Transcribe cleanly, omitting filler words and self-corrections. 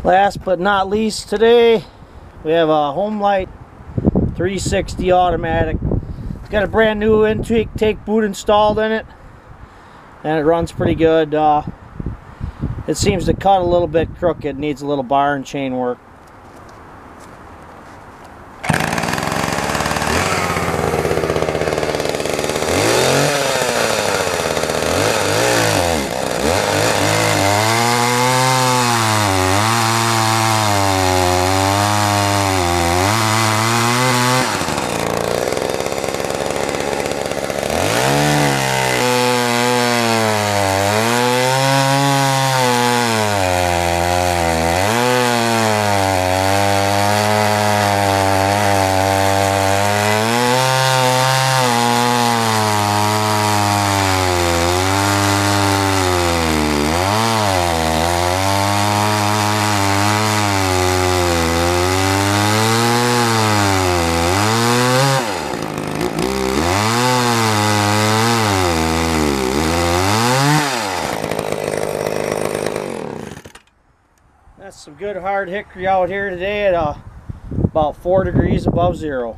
Last but not least, today we have a homelite 360 automatic. It's got a brand new intake boot installed in it, and it runs pretty good. It seems to cut a little bit crooked, needs a little bar and chain work. That's some good hard hickory out here today at about 4 degrees above zero.